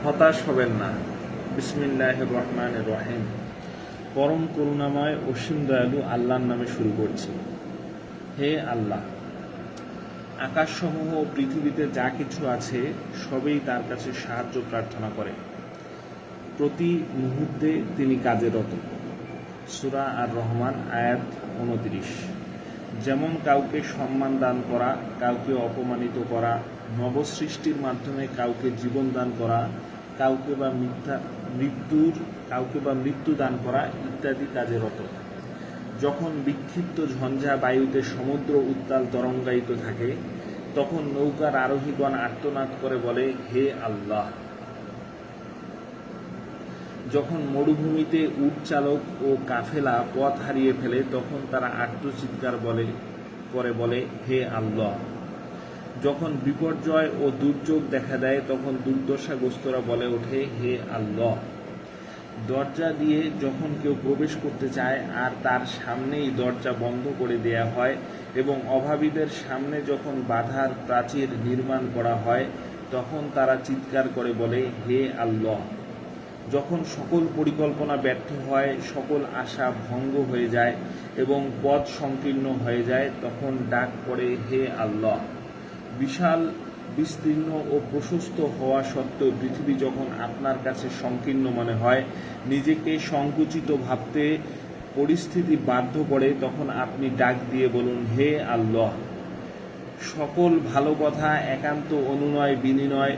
হতাশ হবেন না। বিসমিল্লাহির রহমানির রহিম। পরম করুণাময় অসীম দয়ালু আল্লাহর নামে শুরু করছি। হে আল্লাহ, আকাশসমূহ ও পৃথিবীতে যা কিছু আছে সবই তার কাছে সাহায্য প্রার্থনা করে। প্রতি মুহূর্তে তিনি কাজেরত। সূরা আর রহমান আয়াত 29। যেমন কাউকে সম্মান দান করা, কাউকে অপমানিত করা, নবসৃষ্টির মাধ্যমে কাউকে জীবন দান করা, কাউকে বা মৃত্যু দান করা ইত্যাদি কাজেরত। যখন বিক্ষিপ্ত ঝঞ্ঝা বায়ুতে সমুদ্র উত্তাল তরঙ্গায়িত থাকে, তখন নৌকার আরোহীগণ আর্তনাদ করে বলে, হে আল্লাহ। যখন মরুভূমিতে উট চালক ও কাফেলা পথ হারিয়ে ফেলে, তখন তারা আর্তচিৎকার করে বলে, হে আল্লাহ। যখন বিপর্যয় ও দুর্যোগ দেখা দেয়, তখন দুর্দশাগ্রস্তরা বলে ওঠে, হে আল্লাহ। দরজা দিয়ে যখন কেউ প্রবেশ করতে চায় আর তার সামনেই দরজা বন্ধ করে দেয়া হয়, এবং অভাবীদের সামনে যখন বাধার প্রাচীর নির্মাণ করা হয়, তখন তারা চিৎকার করে বলে, হে আল্লাহ। যখন সকল পরিকল্পনা ব্যর্থ হয়, সকল আশা ভঙ্গ হয়ে যায় এবং পথ সংকীর্ণ হয়ে যায়, তখন ডাক পড়ে, হে আল্লাহ। বিশাল বিস্তীর্ণ ও প্রশস্ত হওয়া সত্ত্বেও পৃথিবী যখন আপনার কাছে সংকীর্ণ মনে হয়, নিজেকে সংকুচিত ভাবতে পরিস্থিতি বাধ্য করে, তখন আপনি ডাক দিয়ে বলুন, হে আল্লাহ। সকল ভালো কথা, একান্ত অনুনয় বিনিময়,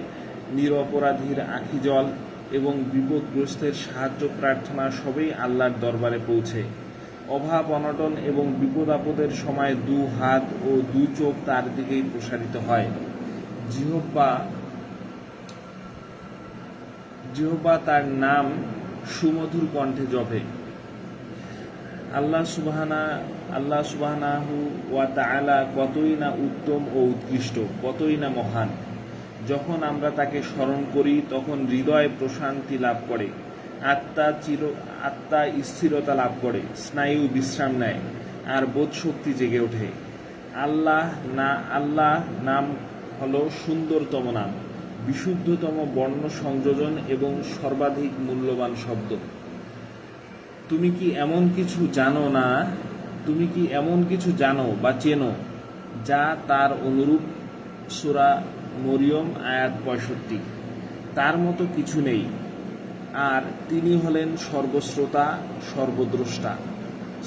নিরপরাধীর আখিজল এবং বিপদগ্রস্তের সাহায্য প্রার্থনা সবই আল্লাহর দরবারে পৌঁছে। অভাব অনটন এবং বিপদ আপদের সময় দু হাত ও দু চোখ তার দিকেই প্রসারিত হয়। জিহ্বা তার নাম সুমধুর কণ্ঠে জপে। আল্লাহ সুবহানাহু ওয়া তাআলা কতই না উত্তম ও উৎকৃষ্ট, কতই না মহান। যখন আমরা তাকে স্মরণ করি, তখন হৃদয় প্রশান্তি লাভ করে, আত্মা স্থিরতা লাভ করে, স্নায়ু বিশ্রাম নেয় আর বোধশক্তি জেগে ওঠে। আল্লাহ নাম হলো সুন্দরতম নাম, বিশুদ্ধতম বর্ণ সংযোজন এবং সর্বাধিক মূল্যবান শব্দ। তুমি কি এমন কিছু জানো বা চেনো যা তার অনুরূপ? সূরা মরিয়ম আয়াত 65। তার মতো কিছু নেই, আর তিনি হলেন সর্বশ্রোতা, সর্বদ্রষ্টা।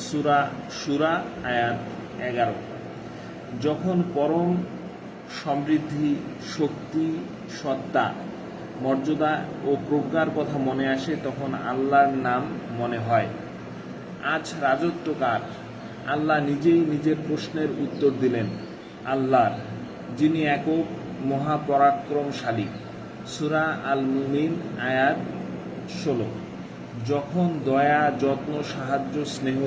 সূরা শূরা আয়াত 11। যখন পরম সমৃদ্ধি, শক্তি, সত্তা, মর্যাদা ও প্রজ্ঞার কথা মনে আসে, তখন আল্লাহর নাম মনে হয়। আজ রাজত্ব কার? আল্লাহ নিজেই নিজের প্রশ্নের উত্তর দিলেন, আল্লাহর, যিনি একক, মহাপরাক্রমশালী। সূরা আল মুমিন আয়াত 16। যখন দয়া, যত্ন, সাহায্য, স্নেহ,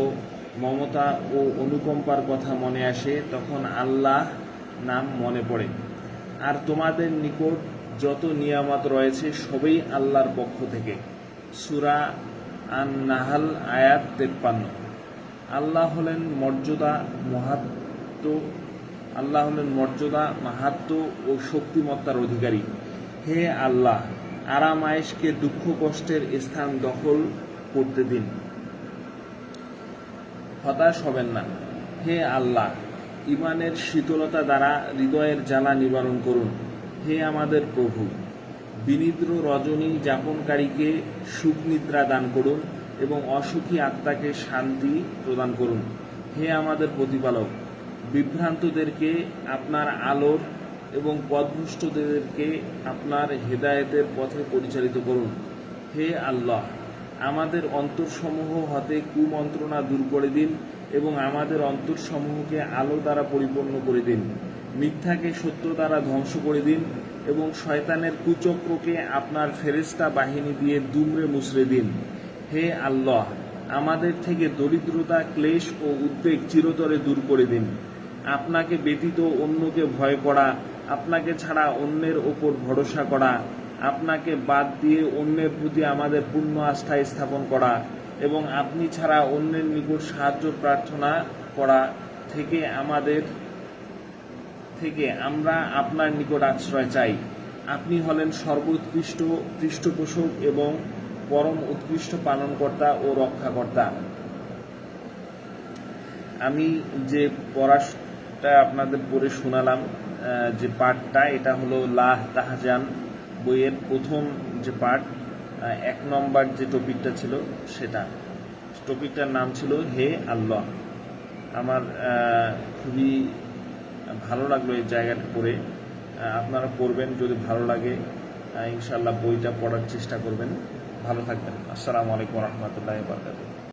মমতা ও অনুকম্পার কথা মনে আসে, তখন আল্লাহ নাম মনে পড়ে। আর তোমাদের নিকট যত নিয়ামত রয়েছে সবই আল্লাহর পক্ষ থেকে। সূরা আন-নাহল আয়াত 53। আল্লাহ হলেন মর্যাদা, মাহাত্ম্য ও শক্তিমত্তার অধিকারী। হে আল্লাহ, আরাম আয়েশকে দুঃখ কষ্টের স্থান দখল করতে দিন। হতাশ হবেন না। হে আল্লাহ, ঈমানের শীতলতা দ্বারা হৃদয়ের জ্বালা নিবারণ করুন। হে আমাদের প্রভু, বিনিদ্র রজনী যাপনকারীকে সুখ নিদ্রা দান করুন এবং অসুখী আত্মাকে শান্তি প্রদান করুন। হে আমাদের প্রতিপালক, বিভ্রান্তদেরকে আপনার আলোর এবং পথভ্রষ্টদেরকে আপনার হেদায়েতের পথে পরিচালিত করুন। হে আল্লাহ, আমাদের অন্তরসমূহ হতে কুমন্ত্রণা দূর করে দিন এবং আমাদের অন্তরসমূহকে আলো দ্বারা পরিপূর্ণ করে দিন। মিথ্যাকে সত্য দ্বারা ধ্বংস করে দিন এবং শয়তানের কুচক্রকে আপনার ফেরেশতা বাহিনী দিয়ে দুমড়ে মুচড়ে দিন। হে আল্লাহ, আমাদের থেকে দরিদ্রতা, ক্লেশ ও উদ্বেগ চিরতরে দূর করে দিন। আপনাকে ব্যতীত অন্যকে ভয় করা, আপনাকে ছাড়া অন্যের ওপর ভরসা করা, আপনাকে বাদ দিয়ে অন্যের প্রতি আমাদের পূর্ণ আস্থা স্থাপন করা এবং আপনি ছাড়া অন্যের নিকট সাহায্য প্রার্থনা করা থেকে আমরা আপনার নিকট আশ্রয় চাই। আপনি হলেন সর্বোৎকৃষ্ট পৃষ্ঠপোষক এবং পরম উৎকৃষ্ট পালনকর্তা ও রক্ষাকর্তা। আমি যে পড়াটা আপনাদের পড়ে শোনালাম, যে পাঠটা, এটা হলো লাহ তাহজান বইয়ের প্রথম যে পাঠ, 1 নম্বর যে টপিকটা ছিল সেটা। টপিকটার নাম ছিল হে আল্লাহ। আমার খুবই ভালো লাগলো এই জায়গাটা পড়ে। আপনারা পড়বেন, যদি ভালো লাগে ইনশাআল্লাহ বইটা পড়ার চেষ্টা করবেন। ভালো থাকবেন। আসসালামু আলাইকুম ওয়া রাহমাতুল্লাহি ওয়া বারাকাতুহু।